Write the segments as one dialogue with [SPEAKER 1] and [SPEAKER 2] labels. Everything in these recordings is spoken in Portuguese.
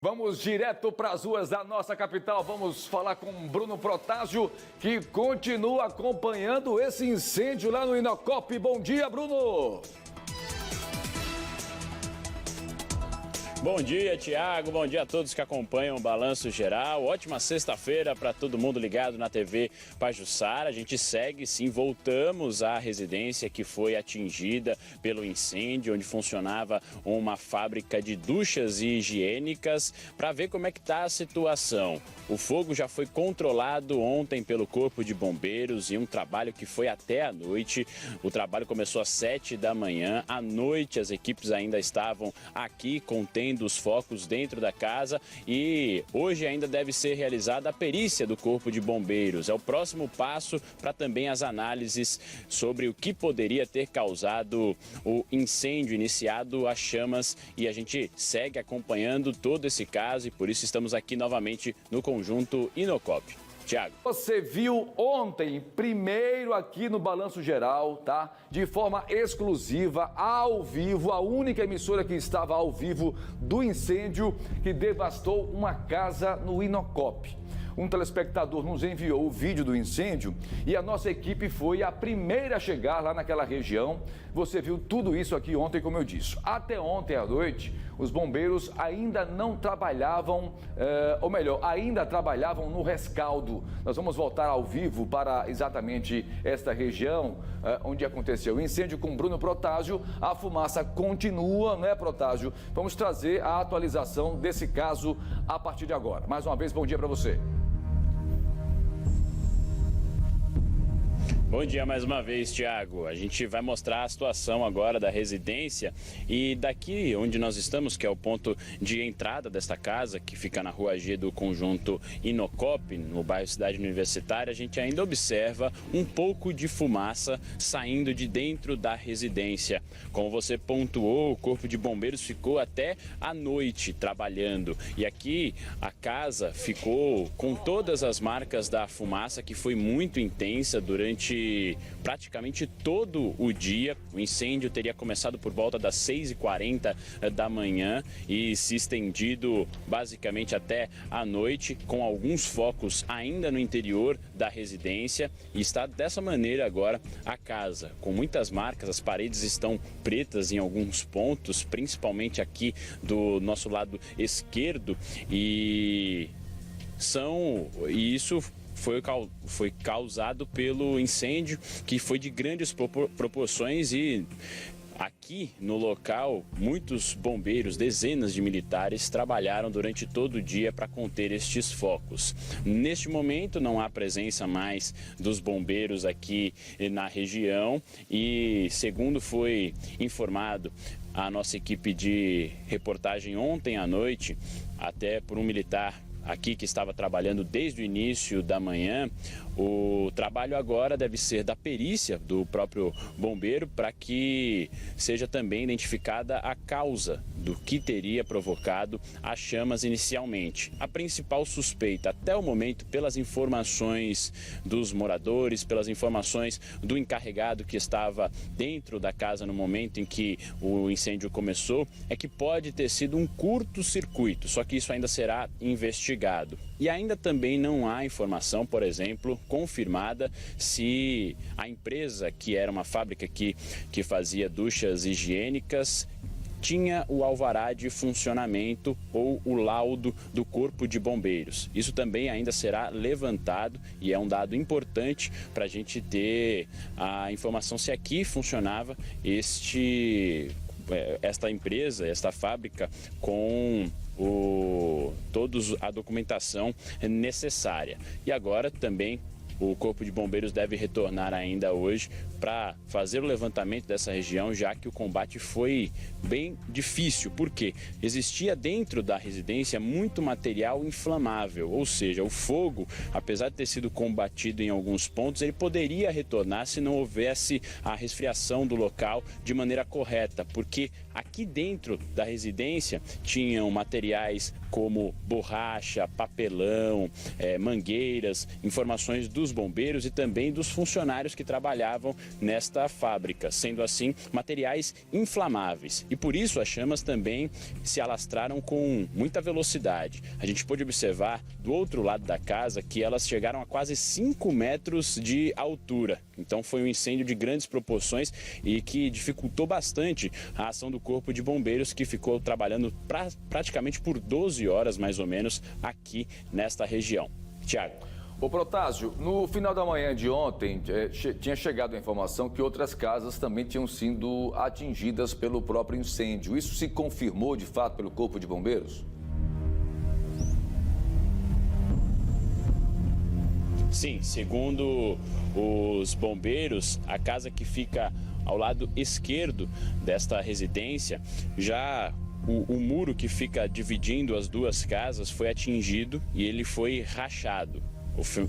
[SPEAKER 1] Vamos direto para as ruas da nossa capital. Vamos falar com Bruno Protásio, que continua acompanhando esse incêndio lá no Inocop. Bom dia, Bruno!
[SPEAKER 2] Bom dia, Tiago. Bom dia a todos que acompanham o Balanço Geral. Ótima sexta-feira para todo mundo ligado na TV Pajuçara. A gente segue, sim, voltamos à residência que foi atingida pelo incêndio, onde funcionava uma fábrica de duchas e higiênicas, para ver como é que está a situação. O fogo já foi controlado ontem pelo Corpo de Bombeiros e um trabalho que foi até a noite. O trabalho começou às 7 da manhã. À noite, as equipes ainda estavam aqui contendo os focos dentro da casa e hoje ainda deve ser realizada a perícia do Corpo de Bombeiros. É o próximo passo para também as análises sobre o que poderia ter causado o incêndio iniciado às chamas, e a gente segue acompanhando todo esse caso e por isso estamos aqui novamente no conjunto Inocop. Tiago.
[SPEAKER 1] Você viu ontem, primeiro aqui no Balanço Geral, tá? De forma exclusiva, ao vivo, a única emissora que estava ao vivo do incêndio que devastou uma casa no Inocop. Um telespectador nos enviou o vídeo do incêndio e a nossa equipe foi a primeira a chegar lá naquela região. Você viu tudo isso aqui ontem, como eu disse. Até ontem à noite, os bombeiros ainda não trabalhavam, ainda trabalhavam no rescaldo. Nós vamos voltar ao vivo para exatamente esta região onde aconteceu o incêndio com Bruno Protásio. A fumaça continua, né, Protásio? Vamos trazer a atualização desse caso a partir de agora. Mais uma vez, bom dia para você.
[SPEAKER 2] Bom dia mais uma vez, Tiago. A gente vai mostrar a situação agora da residência e daqui onde nós estamos, que é o ponto de entrada desta casa, que fica na Rua G do conjunto Inocop, no bairro Cidade Universitária, a gente ainda observa um pouco de fumaça saindo de dentro da residência. Como você pontuou, o Corpo de Bombeiros ficou até a noite trabalhando e aqui a casa ficou com todas as marcas da fumaça, que foi muito intensa durante praticamente todo o dia. O incêndio teria começado por volta das 6h40 da manhã e se estendido basicamente até a noite, com alguns focos ainda no interior da residência, e está dessa maneira agora a casa, com muitas marcas. As paredes estão pretas em alguns pontos, principalmente aqui do nosso lado esquerdo, e isso foi causado pelo incêndio, que foi de grandes proporções, e aqui no local muitos bombeiros, dezenas de militares trabalharam durante todo o dia para conter estes focos. Neste momento não há presença mais dos bombeiros aqui na região e, segundo foi informado a nossa equipe de reportagem ontem à noite, até por um militar aqui que estava trabalhando desde o início da manhã, o trabalho agora deve ser da perícia do próprio bombeiro para que seja também identificada a causa do que teria provocado as chamas inicialmente. A principal suspeita até o momento, pelas informações dos moradores, pelas informações do encarregado que estava dentro da casa no momento em que o incêndio começou, é que pode ter sido um curto-circuito, só que isso ainda será investigado. E ainda também não há informação, por exemplo, confirmada se a empresa, que era uma fábrica que fazia duchas higiênicas, tinha o alvará de funcionamento ou o laudo do Corpo de Bombeiros. Isso também ainda será levantado e é um dado importante para a gente ter a informação se aqui funcionava esta empresa, esta fábrica, com toda a documentação necessária. E agora também o Corpo de Bombeiros deve retornar ainda hoje para fazer o levantamento dessa região, já que o combate foi bem difícil, porque existia dentro da residência muito material inflamável, ou seja, o fogo, apesar de ter sido combatido em alguns pontos, ele poderia retornar se não houvesse a resfriação do local de maneira correta, porque aqui dentro da residência tinham materiais como borracha, papelão, mangueiras, informações dos dos bombeiros e também dos funcionários que trabalhavam nesta fábrica, sendo assim materiais inflamáveis. E por isso as chamas também se alastraram com muita velocidade. A gente pôde observar do outro lado da casa que elas chegaram a quase 5 metros de altura. Então foi um incêndio de grandes proporções e que dificultou bastante a ação do Corpo de Bombeiros, que ficou trabalhando praticamente por 12 horas mais ou menos aqui nesta região. Tiago.
[SPEAKER 1] Ô Protásio, no final da manhã de ontem, tinha chegado a informação que outras casas também tinham sido atingidas pelo próprio incêndio. Isso se confirmou de fato pelo Corpo de Bombeiros?
[SPEAKER 2] Sim, segundo os bombeiros, a casa que fica ao lado esquerdo desta residência, já o muro que fica dividindo as duas casas foi atingido e ele foi rachado.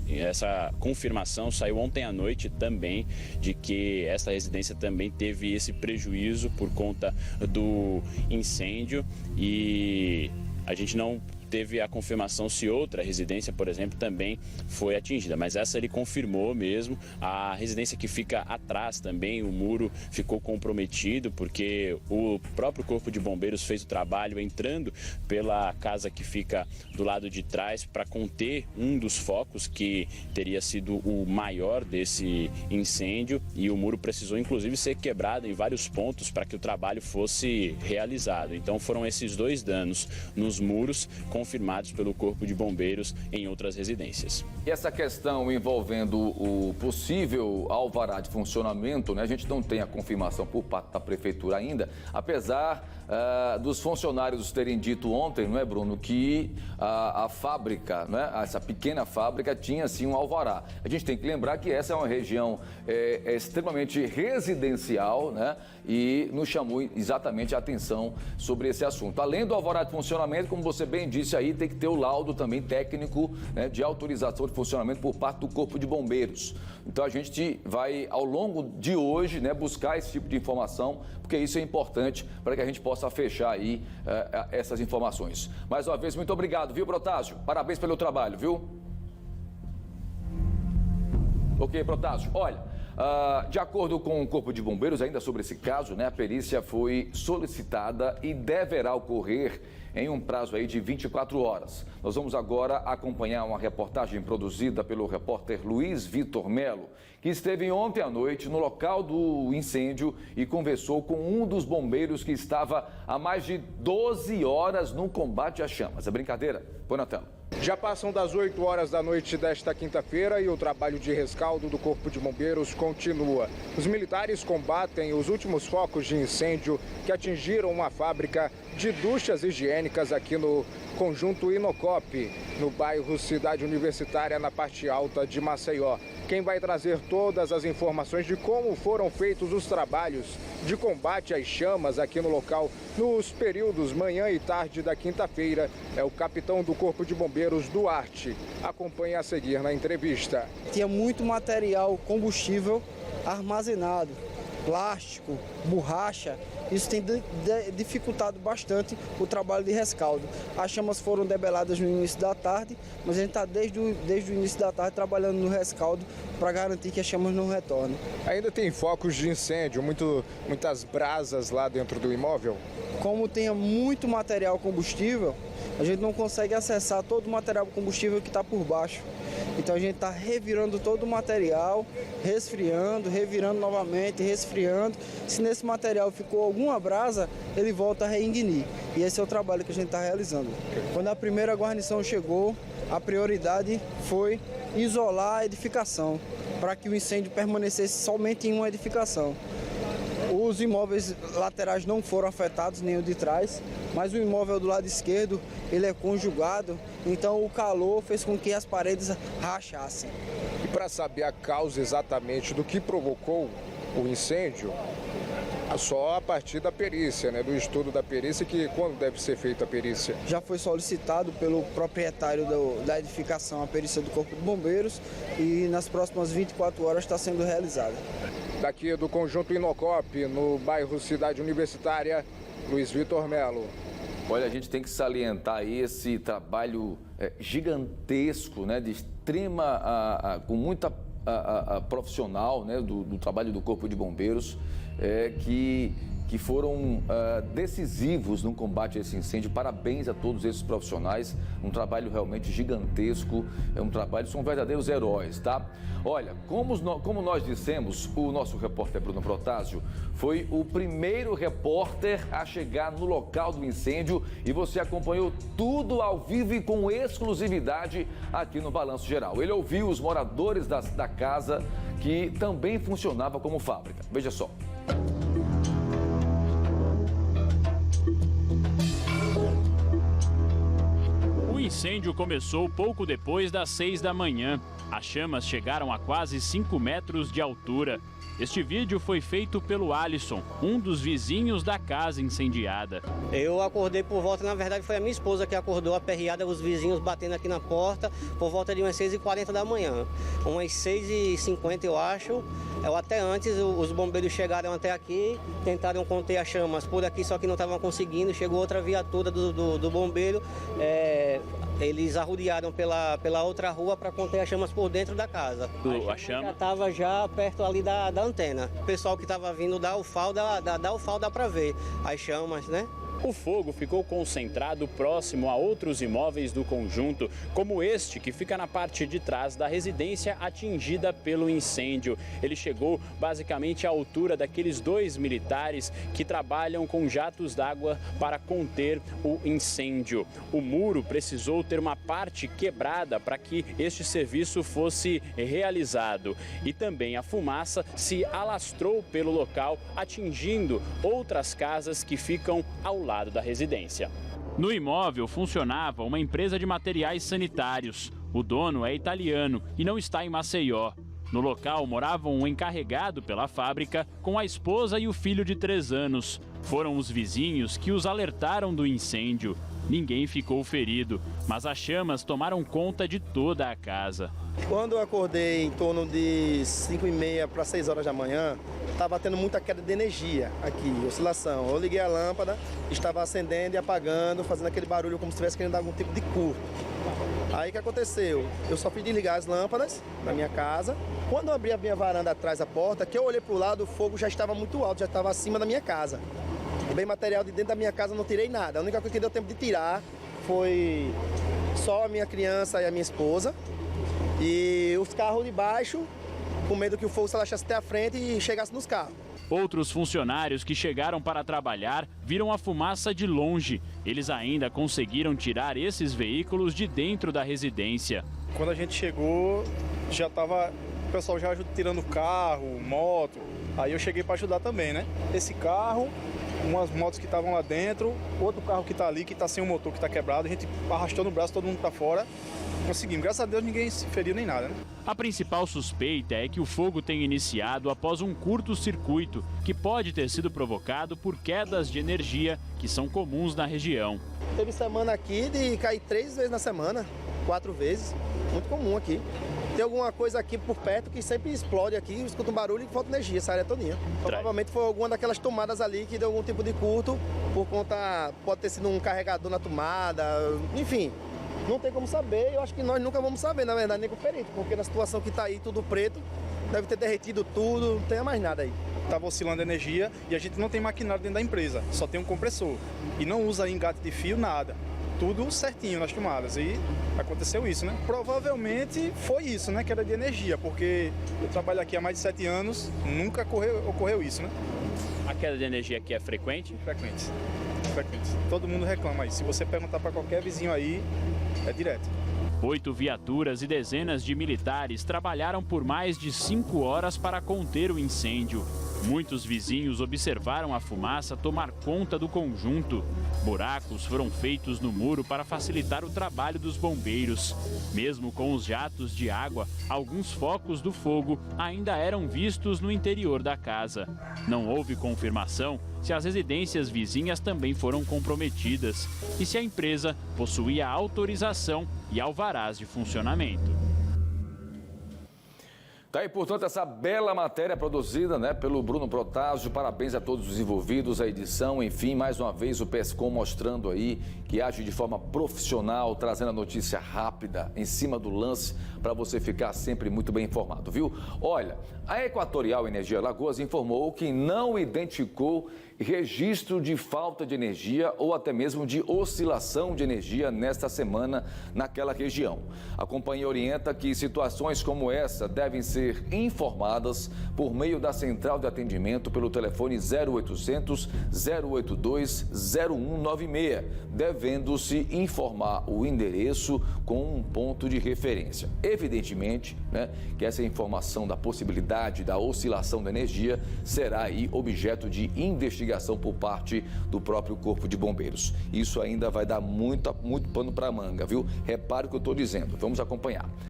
[SPEAKER 2] Essa confirmação saiu ontem à noite também, de que essa residência também teve esse prejuízo por conta do incêndio, e a gente não teve a confirmação se outra residência, por exemplo, também foi atingida, mas essa ele confirmou mesmo. A residência que fica atrás também, o muro ficou comprometido, porque o próprio Corpo de Bombeiros fez o trabalho entrando pela casa que fica do lado de trás para conter um dos focos que teria sido o maior desse incêndio, e o muro precisou inclusive ser quebrado em vários pontos para que o trabalho fosse realizado. Então foram esses dois danos nos muros confirmados pelo Corpo de Bombeiros em outras residências.
[SPEAKER 1] E essa questão envolvendo o possível alvará de funcionamento, né? A gente não tem a confirmação por parte da Prefeitura ainda, apesar dos funcionários terem dito ontem, não é, Bruno, que a fábrica, né, essa pequena fábrica tinha sim um alvará. A gente tem que lembrar que essa é uma região extremamente residencial, né, e nos chamou exatamente a atenção sobre esse assunto. Além do alvará de funcionamento, como você bem disse aí, tem que ter o laudo também técnico, né, de autorização de funcionamento por parte do Corpo de Bombeiros. Então a gente vai, ao longo de hoje, né, buscar esse tipo de informação, porque isso é importante para que a gente possa fechar aí essas informações. Mais uma vez, muito obrigado, viu, Protásio? Parabéns pelo trabalho, viu? Ok, Protásio. Olha, de acordo com o Corpo de Bombeiros, ainda sobre esse caso, né, a perícia foi solicitada e deverá ocorrer em um prazo aí de 24 horas. Nós vamos agora acompanhar uma reportagem produzida pelo repórter Luiz Vitor Melo, que esteve ontem à noite no local do incêndio e conversou com um dos bombeiros que estava há mais de 12 horas no combate às chamas. É brincadeira? Põe na tela.
[SPEAKER 3] Já passam das 8 horas da noite desta quinta-feira e o trabalho de rescaldo do Corpo de Bombeiros continua. Os militares combatem os últimos focos de incêndio que atingiram uma fábrica de duchas higiênicas aqui no conjunto Inocop, no bairro Cidade Universitária, na parte alta de Maceió. Quem vai trazer todas as informações de como foram feitos os trabalhos de combate às chamas aqui no local nos períodos manhã e tarde da quinta-feira é o capitão do Corpo de Bombeiros, Duarte. Acompanhe a seguir na entrevista.
[SPEAKER 4] Tinha muito material combustível armazenado, plástico, borracha. Isso tem dificultado bastante o trabalho de rescaldo. As chamas foram debeladas no início da tarde, mas a gente está desde o início da tarde trabalhando no rescaldo para garantir que as chamas não retornem.
[SPEAKER 3] Ainda tem focos de incêndio, muitas brasas lá dentro do imóvel?
[SPEAKER 4] Como tem muito material combustível, a gente não consegue acessar todo o material combustível que está por baixo. Então a gente está revirando todo o material, resfriando, revirando novamente, resfriando. Se nesse material ficou alguma brasa, ele volta a reignitar. E esse é o trabalho que a gente está realizando. Quando a primeira guarnição chegou, a prioridade foi isolar a edificação, para que o incêndio permanecesse somente em uma edificação. Os imóveis laterais não foram afetados, nem o de trás, mas o imóvel do lado esquerdo, ele é conjugado, então o calor fez com que as paredes rachassem.
[SPEAKER 3] E para saber a causa exatamente do que provocou o incêndio, só a partir da perícia, né, do estudo da perícia, que quando deve ser feita a perícia?
[SPEAKER 4] Já foi solicitado pelo proprietário da edificação a perícia do Corpo de Bombeiros e nas próximas 24 horas está sendo realizada.
[SPEAKER 3] Daqui do conjunto Inocop, no bairro Cidade Universitária, Luiz Vitor Melo.
[SPEAKER 1] Olha, a gente tem que salientar aí esse trabalho gigantesco, né, de extrema, com muita profissional, né, do trabalho do Corpo de Bombeiros, que foram decisivos no combate a esse incêndio. Parabéns a todos esses profissionais, um trabalho realmente gigantesco, são verdadeiros heróis, tá? Olha, como nós dissemos, o nosso repórter Bruno Protásio foi o primeiro repórter a chegar no local do incêndio e você acompanhou tudo ao vivo e com exclusividade aqui no Balanço Geral. Ele ouviu os moradores da casa, que também funcionava como fábrica. Veja só.
[SPEAKER 5] O incêndio começou pouco depois das 6 da manhã. As chamas chegaram a quase 5 metros de altura. Este vídeo foi feito pelo Alisson, um dos vizinhos da casa incendiada.
[SPEAKER 6] Eu acordei por volta, na verdade foi a minha esposa que acordou, aperreada, os vizinhos batendo aqui na porta, por volta de umas 6h40 da manhã. Umas 6h50 eu acho, ou até antes, os bombeiros chegaram até aqui, tentaram conter as chamas por aqui, só que não estavam conseguindo. Chegou outra viatura do bombeiro, eles arrodearam pela outra rua para conter as chamas por dentro da casa.
[SPEAKER 5] A chama
[SPEAKER 6] já estava já perto ali da antena. O pessoal que estava vindo da UFAL, dá para ver as chamas, né?
[SPEAKER 2] O fogo ficou concentrado próximo a outros imóveis do conjunto, como este que fica na parte de trás da residência atingida pelo incêndio. Ele chegou basicamente à altura daqueles 2 militares que trabalham com jatos d'água para conter o incêndio. O muro precisou ter uma parte quebrada para que este serviço fosse realizado. E também a fumaça se alastrou pelo local, atingindo outras casas que ficam ao lado da residência.
[SPEAKER 5] No imóvel funcionava uma empresa de materiais sanitários. O dono é italiano e não está em Maceió. No local morava um encarregado pela fábrica com a esposa e o filho de 3 anos. Foram os vizinhos que os alertaram do incêndio. Ninguém ficou ferido, mas as chamas tomaram conta de toda a casa.
[SPEAKER 4] Quando eu acordei em torno de 5h30 para 6 horas da manhã, estava tendo muita queda de energia aqui, oscilação. Eu liguei a lâmpada, estava acendendo e apagando, fazendo aquele barulho como se estivesse querendo dar algum tipo de curto. Aí o que aconteceu? Eu só fui desligar as lâmpadas na minha casa. Quando eu abri a minha varanda atrás da porta, que eu olhei para o lado, o fogo já estava muito alto, já estava acima da minha casa. O bem material de dentro da minha casa eu não tirei nada. A única coisa que deu tempo de tirar foi só a minha criança e a minha esposa. E os carros de baixo, com medo que o fogo se alastrasse até a frente e chegasse nos carros.
[SPEAKER 5] Outros funcionários que chegaram para trabalhar viram a fumaça de longe. Eles ainda conseguiram tirar esses veículos de dentro da residência.
[SPEAKER 7] Quando a gente chegou, já estava o pessoal já tirando carro, moto. Aí eu cheguei para ajudar também, né? Esse carro, umas motos que estavam lá dentro, outro carro que está ali, que está sem o motor, que está quebrado. A gente arrastou no braço, todo mundo para fora. Conseguimos. Graças a Deus ninguém se feriu nem nada, né?
[SPEAKER 5] A principal suspeita é que o fogo tenha iniciado após um curto-circuito, que pode ter sido provocado por quedas de energia que são comuns na região.
[SPEAKER 4] Teve semana aqui de cair 3 vezes na semana, 4 vezes. Muito comum aqui. Tem alguma coisa aqui por perto que sempre explode aqui, escuta um barulho e falta energia, essa área todinha. Provavelmente foi alguma daquelas tomadas ali que deu algum tipo de curto, por conta, pode ter sido um carregador na tomada, enfim. Não tem como saber, eu acho que nós nunca vamos saber, na verdade, nem com o perito, porque na situação que está aí, tudo preto, deve ter derretido tudo, não tem mais nada aí.
[SPEAKER 7] Estava oscilando a energia e a gente não tem maquinário dentro da empresa, só tem um compressor. E não usa engate de fio, nada. Tudo certinho nas tomadas e aconteceu isso, né? Provavelmente foi isso, né? Queda de energia, porque eu trabalho aqui há mais de 7 anos, nunca ocorreu isso, né?
[SPEAKER 2] A queda de energia aqui é frequente?
[SPEAKER 7] Frequente. Todo mundo reclama isso. Se você perguntar para qualquer vizinho aí, é direto.
[SPEAKER 5] 8 viaturas e dezenas de militares trabalharam por mais de 5 horas para conter o incêndio. Muitos vizinhos observaram a fumaça tomar conta do conjunto. Buracos foram feitos no muro para facilitar o trabalho dos bombeiros. Mesmo com os jatos de água, alguns focos do fogo ainda eram vistos no interior da casa. Não houve confirmação se as residências vizinhas também foram comprometidas e se a empresa possuía autorização e alvarás de funcionamento.
[SPEAKER 1] Tá aí, portanto, essa bela matéria produzida, né, pelo Bruno Protásio. Parabéns a todos os envolvidos, a edição, enfim, mais uma vez o PESCOM mostrando aí que age de forma profissional, trazendo a notícia rápida, em cima do lance, para você ficar sempre muito bem informado, viu? Olha, a Equatorial Energia Alagoas informou que não identificou registro de falta de energia ou até mesmo de oscilação de energia nesta semana naquela região. A companhia orienta que situações como essa devem ser informadas por meio da central de atendimento pelo telefone 0800 082 0196, devendo-se informar o endereço com um ponto de referência. Evidentemente, né, que essa informação da possibilidade da oscilação da energia será aí objeto de investigação por parte do próprio Corpo de Bombeiros. Isso ainda vai dar muito pano para manga, viu? Repare o que eu estou dizendo. Vamos acompanhar.